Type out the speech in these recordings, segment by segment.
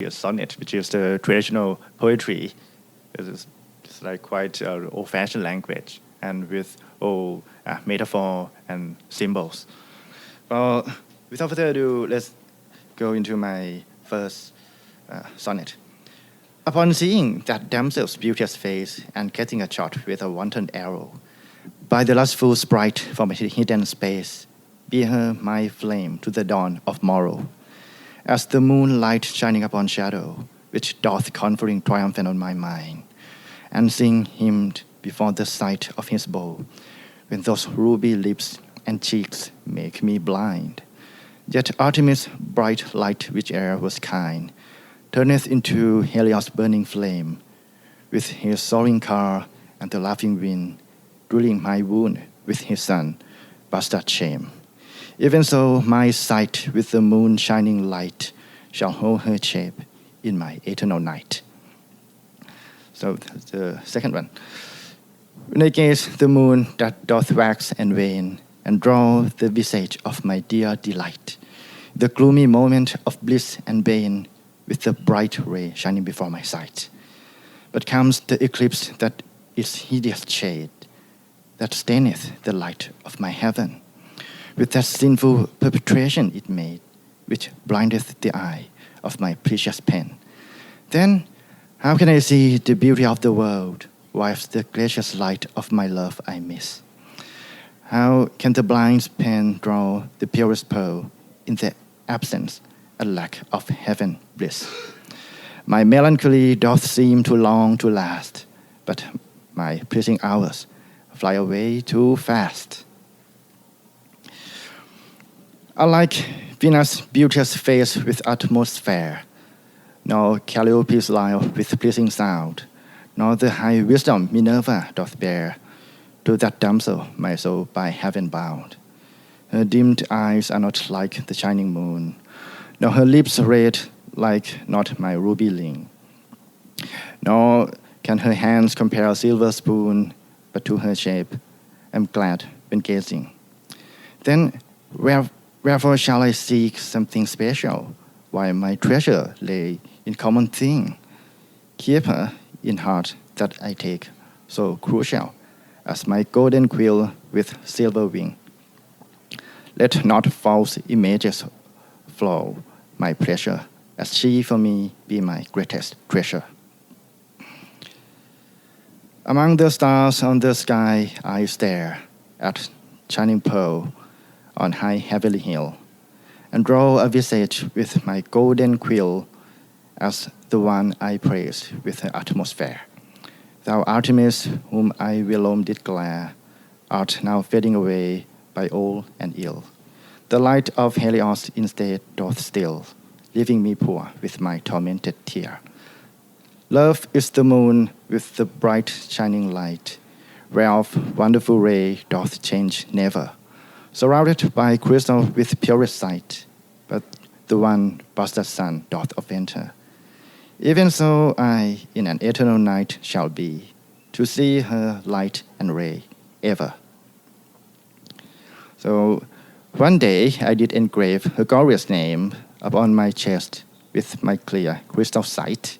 a sonnet, which is the traditional poetry. It's like quite old-fashioned language and with old metaphor and symbols. Well, without further ado, let's go into my first sonnet. Upon seeing that damsel's beauteous face and getting a shot with a wanton arrow, by the lustful sprite from a hidden space, be her my flame to the dawn of morrow. As the moonlight shining upon shadow, which doth conferring triumphant on my mind, and sing hymned before the sight of his bow, when those ruby lips and cheeks make me blind. Yet Artemis' bright light, which e'er was kind, turneth into Helios' burning flame, with his soaring car and the laughing wind, drilling my wound with his sun, bastard shame. Even so, my sight with the moon shining light shall hold her shape in my eternal night. So that's the second one. When I gaze the moon that doth wax and wane, and draw the visage of my dear delight, the gloomy moment of bliss and bane, with the bright ray shining before my sight. But comes the eclipse that is hideous shade, that staineth the light of my heaven, with that sinful perpetration it made, which blindeth the eye of my precious pen. Then how can I see the beauty of the world, whilst the gracious light of my love I miss? How can the blind pen draw the purest pearl in the absence and lack of heaven bliss? My melancholy doth seem too long to last, but my pleasing hours fly away too fast. Unlike Venus' beauteous face with utmost fair, nor Calliope's lyre with pleasing sound, nor the high wisdom Minerva doth bear, to that damsel my soul by heaven bound. Her dimmed eyes are not like the shining moon, nor her lips red like not my ruby ring, nor can her hands compare a silver spoon, but to her shape am glad when gazing. Then wherefore shall I seek something special, while my treasure lay in common thing? Keep her in heart that I take so crucial, as my golden quill with silver wing. Let not false images flow my pleasure, as she for me be my greatest treasure. Among the stars on the sky I stare at shining pearl on high heavenly hill, and draw a visage with my golden quill, as the one I praise with her atmosphere. Thou Artemis, whom I whilom did glare, art now fading away by old and ill. The light of Helios instead doth still, leaving me poor with my tormented tear. Love is the moon with the bright shining light, whereof wonderful ray doth change never, surrounded by crystal with purest sight, but the one bastard sun doth offend her. Even so I in an eternal night shall be, to see her light and ray ever. So one day I did engrave her glorious name upon my chest with my clear crystal sight.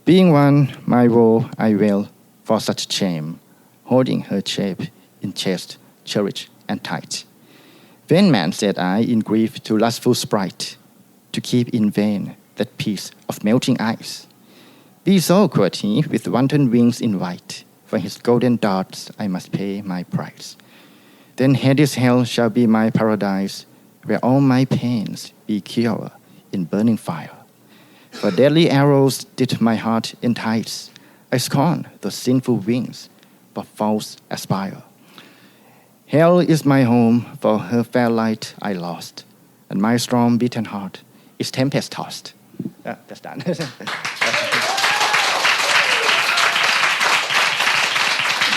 Being one, my woe I wail for such shame, holding her shape in chest, cherished and tight. Vain man, said I, in grief to lustful sprite, to keep in vain that peace of melting ice. Be so, quoth he, with wanton wings in white, for his golden darts I must pay my price. Then Hades' hell shall be my paradise, where all my pains be cured in burning fire. For deadly arrows did my heart entice, I scorn those sinful wings, but false aspire. Hell is my home, for her fair light I lost, and my strong beaten heart is tempest tossed. That's done.